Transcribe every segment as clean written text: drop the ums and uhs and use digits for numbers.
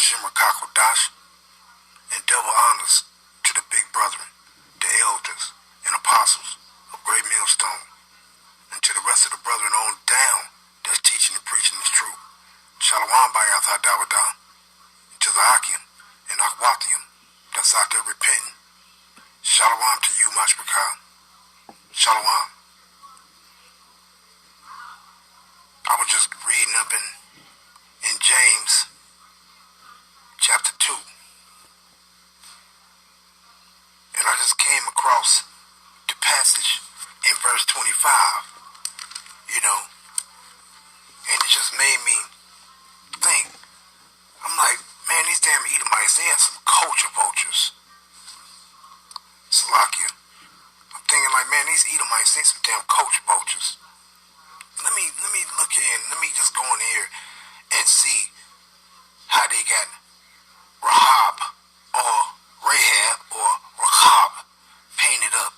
Shimmer and double honors to the big brethren, the elders and apostles of Great Millstone, and to the rest of the brethren on down that's teaching and preaching this truth. Shalom Bayath HaDawadah, to the Akim and Akwathium that's out there repenting. Shalom to you, Mashbakal. Shalom. I was just reading up in James chapter 2. And I just came across the passage in verse 25, and it just made me think. I'm like, man, these damn Edomites, they have some culture vultures. Salakia. I'm thinking like, man, these Edomites, they some damn culture vultures. Let me look in, let me just go in here and see how they got Rahab or Rahab or Rahab painted up.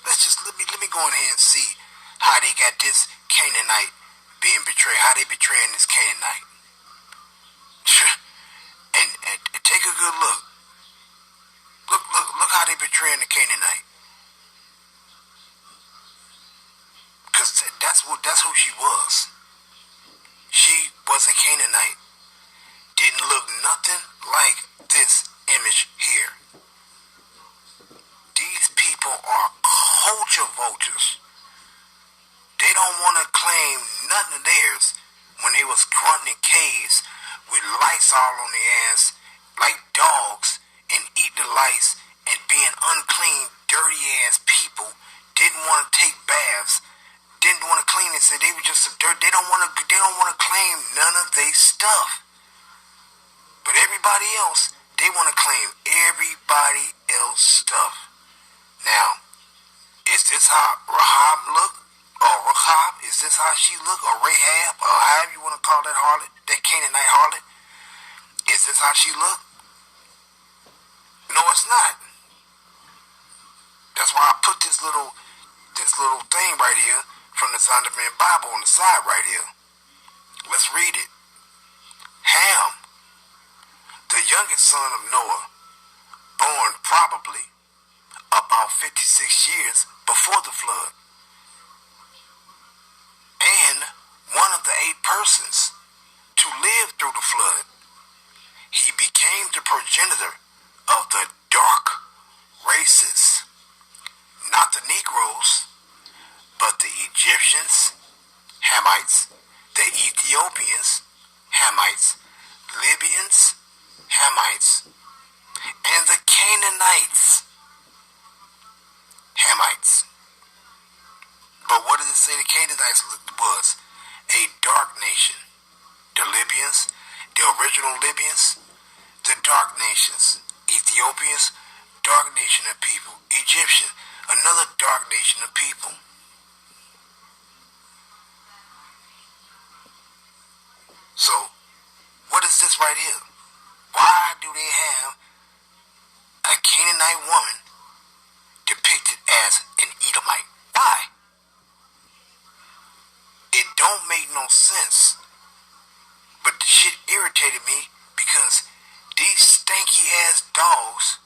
Let me go in here and see how they got this Canaanite being betrayed, how they betraying this Canaanite. and take a good look. Look how they betraying the Canaanite. Because that's who she was. She was a Canaanite. Didn't look nothing like this image here. These people are culture vultures. They don't want to claim nothing of theirs when they was grunting in caves with lice all on their ass like dogs and eating the lice and being unclean, dirty ass people. Didn't want to take baths. Didn't want to clean it. Said they were just some dirt. They don't want to claim none of their stuff. But everybody else, they want to claim everybody else's stuff. Now, is this how Rahab look? Or Rahab? Is this how she look? Or Rahab? Or however you want to call that harlot, that Canaanite harlot? Is this how she look? No, it's not. That's why I put this little thing right here from the Zondervan Bible on the side right here. Let's read it. Ham, the youngest son of Noah, born probably about 56 years before the flood, and one of the 8 persons to live through the flood. He became the progenitor of the dark races, not the Negroes, but the Egyptians, Hamites, the Ethiopians, Hamites, Libyans, Hamites, and the Canaanites, Hamites. But what does it say the Canaanites was? A dark nation. The Libyans, the original Libyans, the dark nations. Ethiopians, dark nation of people. Egyptian, another dark nation of people. So, what is this right here? Why do they have a Canaanite woman depicted as an Edomite? Why? It don't make no sense. But the shit irritated me because these stanky ass dogs,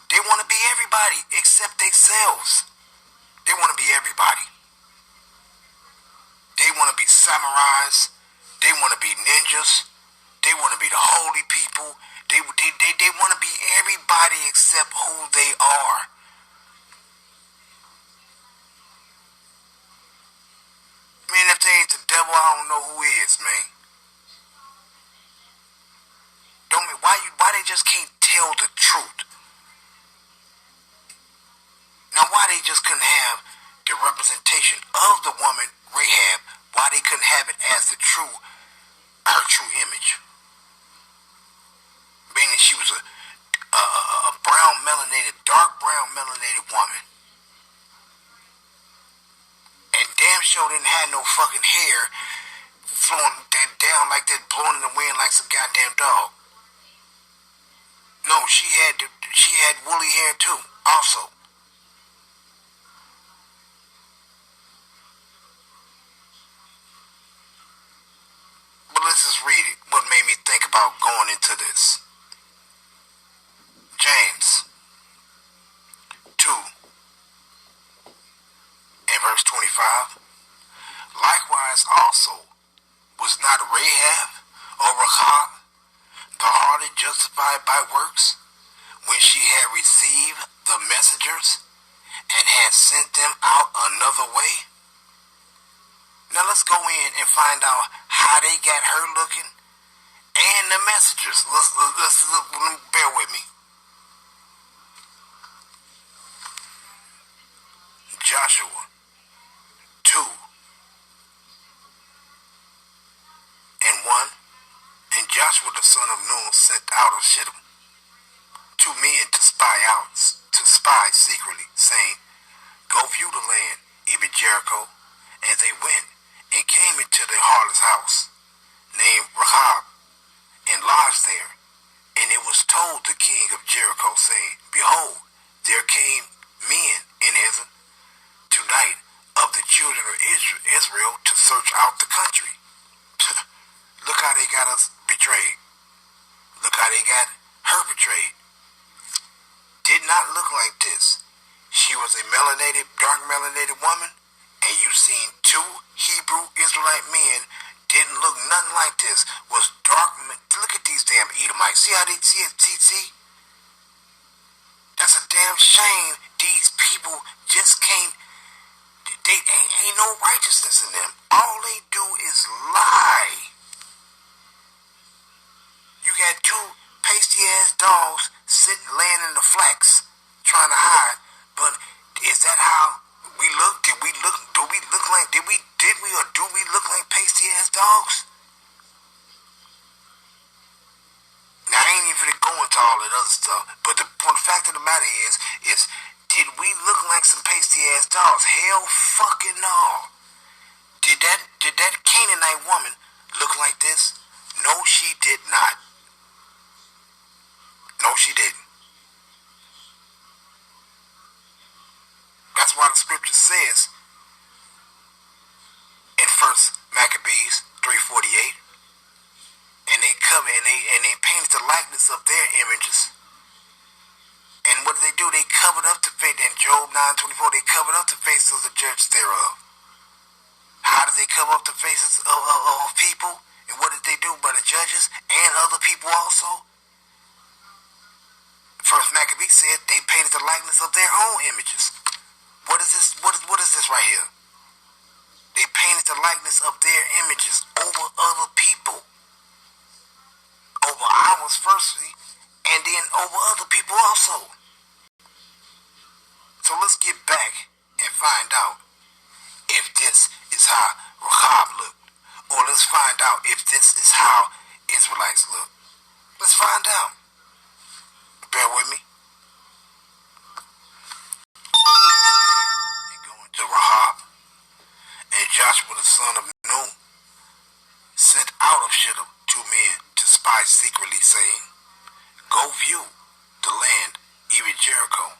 they want to be everybody except themselves. They want to be everybody. They want to be samurais. They want to be ninjas. They want to be the holy people. They want to be everybody except who they are. Man, if they ain't the devil, I don't know who is, man. Why they just can't tell the truth? Now, why they just couldn't have the representation of the woman Rahab? Why they couldn't have it as her true image? Meaning she was a dark brown melanated woman. And damn sure didn't have no fucking hair flowing down like that, blowing in the wind like some goddamn dog. No, she had woolly hair too, also. But let's just read it. What made me think about going into the messengers and had sent them out another way? Now let's go in and find out how they got her looking and the messengers. Let's bear with me. Joshua 2 and 1. And Joshua the son of Nun sent out of Shittim 2 men to spy secretly, saying, Go view the land, even Jericho. And they went and came into the harlot's house, named Rahab, and lodged there. And it was told the king of Jericho, saying, Behold, there came men in hither tonight of the children of Israel to search out the country. Look how they got us betrayed. Look how they got her betrayed. Did not look like this. She was a dark melanated woman, and you seen 2 Hebrew Israelite men didn't look nothing like this. Was dark. Look at these damn Edomites. See how they see? That's a damn shame. These people just can't. They ain't no righteousness in them. All they do is lie. You got 2 pasty ass dogs sitting laying in the flax trying to hide. But is that how we look? Did we look like pasty ass dogs? Now I ain't even gonna go into all that other stuff. But the fact of the matter is did we look like some pasty ass dogs? Hell fucking no. Did that Canaanite woman look like this? No, she did not. No, she didn't. That's why the scripture says in 1 Maccabees 3:48, and they come and they painted the likeness of their images. And what did they do? They covered up the face. In Job 9:24, they covered up the faces of the judges thereof. How did they cover up the faces of people? And what did they do by the judges and other people also? First Maccabees said they painted the likeness of their own images. What is this? What is this right here? They painted the likeness of their images over other people. Over ours firstly, and then over other people also. So let's get back and find out if this is how Rahab looked. Or let's find out if this is how Israelites look. Let's find out. Bear with me. And going to Rahab, and Joshua the son of Nun sent out of Shittim 2 men to spy secretly, saying, Go view the land, even Jericho.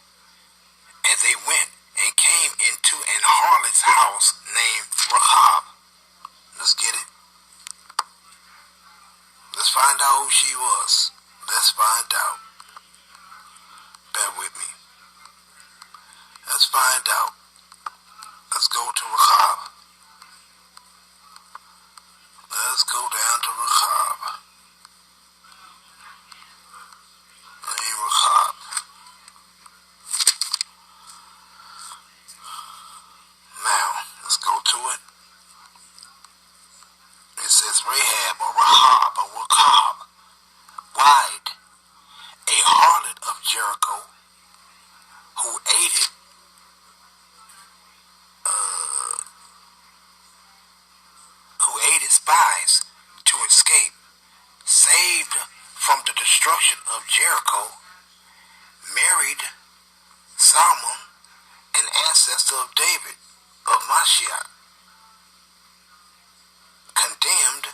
And they went and came into an harlot's house named Rahab. Let's get it. Let's find out who she was. Let's find out. Bear with me. Let's find out. Let's go to Rahab. Let's go down to Rahab. Rahab. Now, let's go to it. It says Rahab or Rahab or Wakab, wide, a harlot of Jericho, who aided spies to escape, saved from the destruction of Jericho, married Salmon, an ancestor of David, of Mashiach, condemned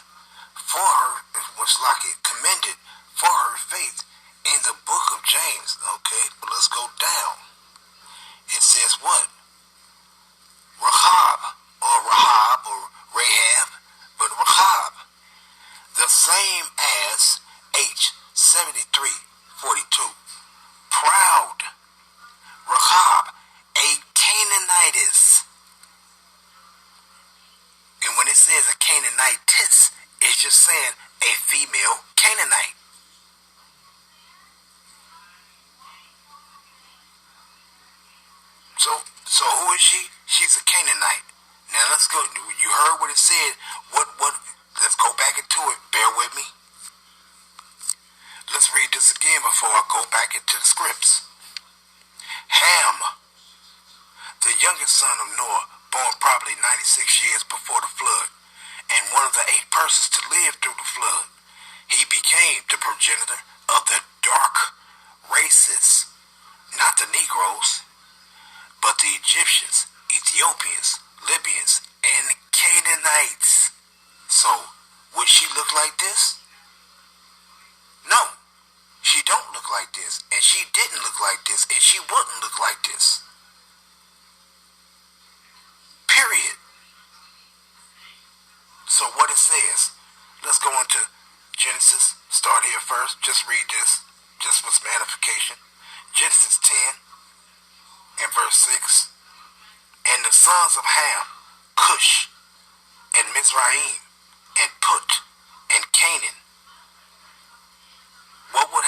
for her, was like it commended for her faith in the book of James. Okay, but let's go down. It says what? Rahab or Rahab, but Rahab, the same as H73:42. Proud Rahab, a Canaanitess. And when it says a Canaanitess, it's just saying a female Canaanite. So who is she? She's a Canaanite. Now let's go. You heard what it said. What? Let's go back into it. Bear with me. Let's read this again before I go back into the scripts. Ham, the youngest son of Noah, born probably 96 years before the flood, and one of the 8 persons to live through the flood. He became the progenitor of the dark races, not the Negroes, but the Egyptians, Ethiopians, Libyans, and Canaanites. So, would she look like this? No, she don't look like this, and she didn't look like this, and she wouldn't look like this. Period. So what it says, let's go into Genesis, start here first, just read this, just for some edification. Genesis 10 and verse 6. And the sons of Ham, Cush, and Mizraim, and Put, and Canaan. What would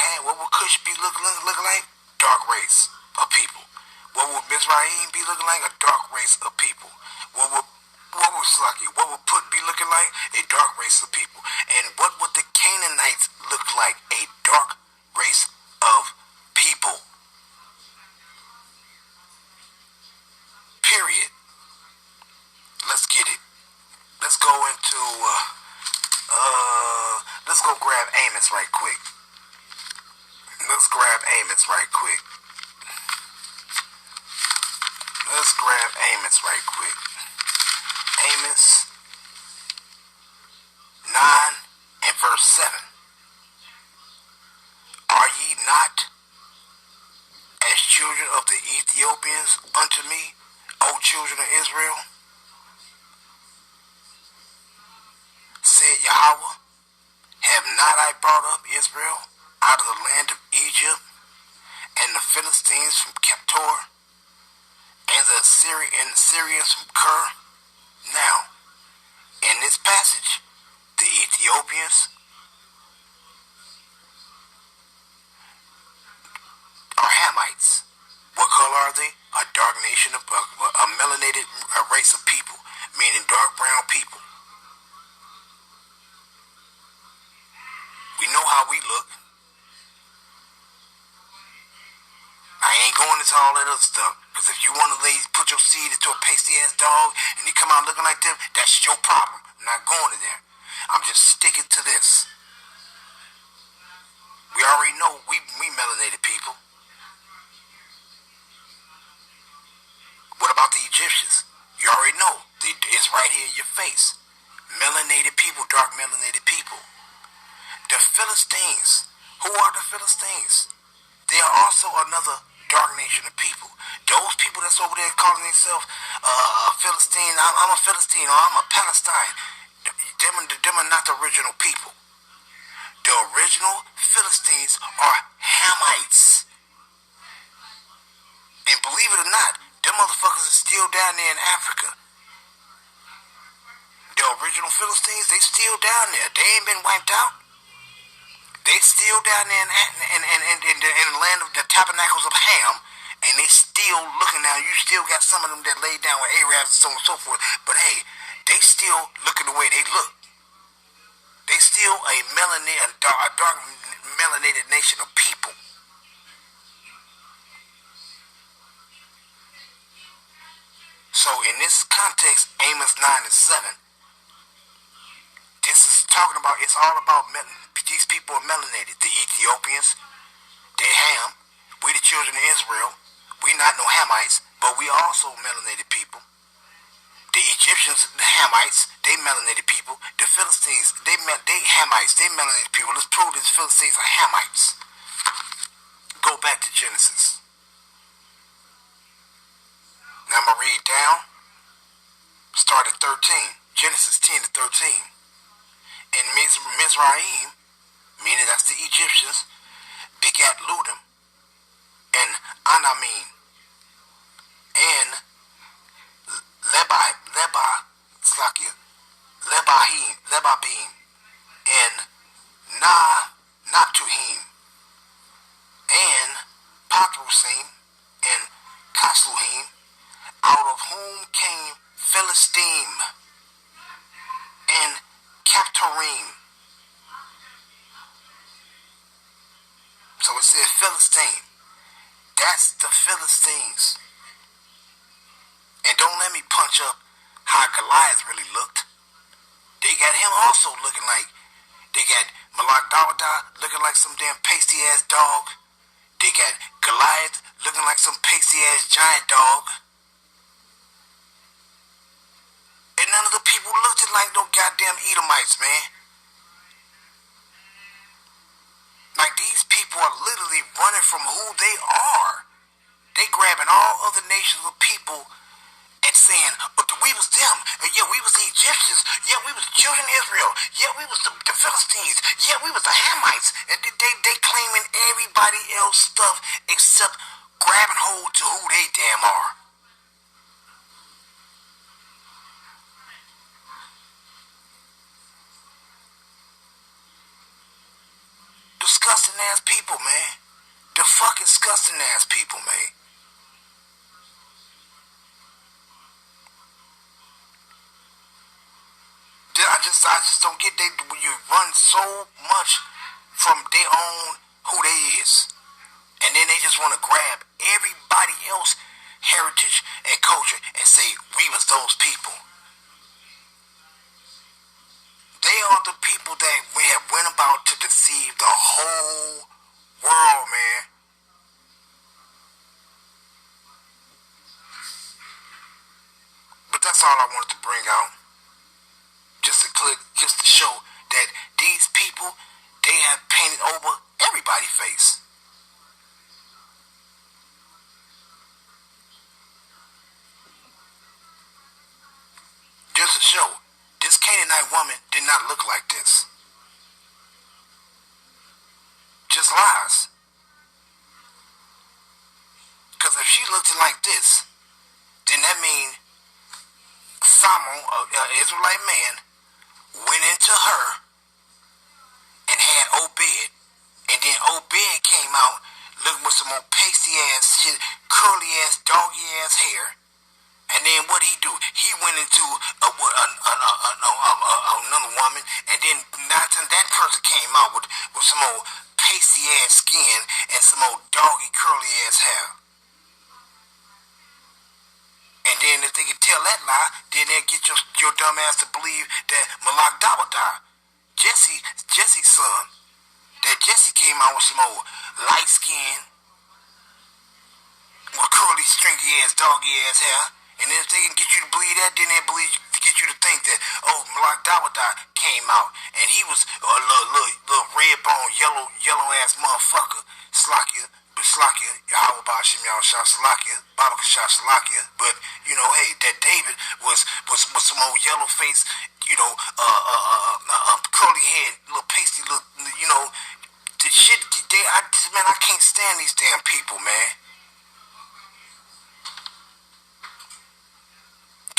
Cush be looking like? Dark race of people. What would Mizraim be looking like? A dark race of people. What would Put be looking like? A dark race of people. And what would the Canaanites look like? A dark race of people. Period. Let's get it. Let's go into let's go grab Amos right quick. Let's grab Amos right quick. Amos 9 and verse 7. Are ye not as children of the Ethiopians unto me, O children of Israel? Said Yahweh, have not I brought up Israel out of the land of Egypt, and the Philistines from Keptor, and the Syrians from Ker? Now, in this passage, the Ethiopians are Hamites. What color are they? A dark nation of a melanated race of people, meaning dark brown people. We know how we look. I ain't going into all that other stuff. Because if you want to put your seed into a pasty-ass dog and you come out looking like them, that's your problem. I'm not going to there. I'm just sticking to this. We already know we melanated people. What about the Egyptians? You already know. It's right here in your face. Melanated people, dark melanated people. The Philistines. Who are the Philistines? They are also another dark nation of people. Those people that's over there calling themselves a Philistine, I'm a Philistine, or I'm a Palestine. Them are not the original people. The original Philistines are Hamites. And believe it or not, them motherfuckers are still down there in Africa. The original Philistines, they still down there. They ain't been wiped out. They still down there in the land of the tabernacles of Ham, and they still looking down. You still got some of them that laid down with Arabs and so on and so forth, but hey, they still looking the way they look. They still a dark melanated nation of people. So in this context, Amos 9 and 7, this is talking about, it's all about these people are melanated. The Ethiopians, they Ham. We the children of Israel. We not no Hamites, but we also melanated people. The Egyptians, the Hamites, they melanated people. The Philistines, they Hamites, they melanated people. Let's prove that the Philistines are Hamites. Go back to Genesis. Now I'm going to read down. Start at 13. Genesis 10 to 13. And Mizraim, meaning that's the Egyptians, begat Ludim, and Anamim, and Lebabim, and Naptuhim, and Patrusim, and Kasluhim, of whom came Philistine and Captorim. So it said Philistine. That's the Philistines. And don't let me punch up how Goliath really looked. They got him also looking like, they got Malak Dawada looking like some damn pasty ass dog. They got Goliath looking like some pasty ass giant dog. And none of the people looked like no goddamn Edomites, man. Like, these people are literally running from who they are. They grabbing all other nations of people and saying, oh, we was them. Yeah, we was the Egyptians. Yeah, we was the children of Israel. Yeah, we was the Philistines. Yeah, we was the Hamites. And they claiming everybody else stuff except grabbing hold to who they damn are. Disgusting ass people, man. The fucking disgusting ass people, man. I just don't get they when you run so much from their own who they is. And then they just want to grab everybody else heritage and culture and say we was those people. They are the people that we have went about to deceive the whole world, man. But that's all I wanted to bring out. Just to show that these people, they have painted over everybody's face. Just to show, this Canaanite woman did not look like this. Just lies. Because if she looked like this, then that means Solomon, an Israelite man, went into her and had Obed. And then Obed came out looking with some more pasty ass shit, curly ass, doggy ass hair. And then what he do? He went into another woman, and then that person came out with some old pasty ass skin and some old doggy curly ass hair. And then if they can tell that lie, then they'll get your dumb ass to believe that Malak Dawada, Jesse's son, that Jesse came out with some old light skin, with curly, stringy ass, doggy ass hair. And if they can get you to believe that, then they get you to think that, oh, Malak Dawada came out and he was a little red bone, yellow ass motherfucker, Slakia, Yahweh Bashim Yahushua Slakia, Baba Kasha Slakia. But you know, hey, that David was some old yellow face, you know, curly head, little pasty, little, you know, the shit. Man, I can't stand these damn people, man.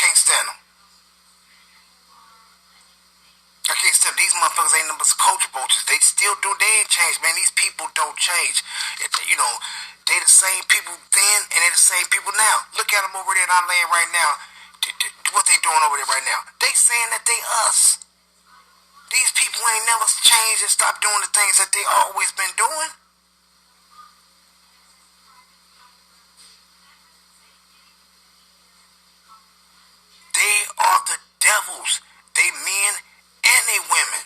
Can't stand them. I can't stand them. These motherfuckers ain't nothing but culture vultures. They still do. They ain't changed, man. These people don't change. You know, they the same people then and they the same people now. Look at them over there in our land right now. What they doing over there right now? They saying that they us. These people ain't never changed and stopped doing the things that they always been doing. They are the devils. They men and they women.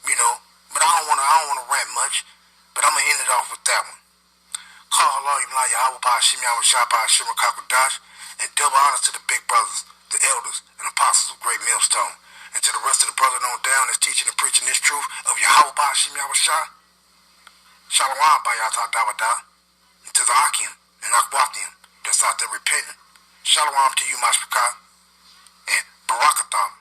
You know, but I don't wanna rant much, but I'm gonna end it off with that one. Call Allah Yahweh Bashim Yahushua Bashim Kakudash, and double honors to the big brothers, the elders, and apostles of Great Millstone, and to the rest of the brothers on down that's teaching and preaching this truth of Yahweh Bashim Yahushua. Shalom Bayata Dawada, and to the Akim and Akwatim that's out there repenting. Shalom to you, Mashpaka, and Barakatham.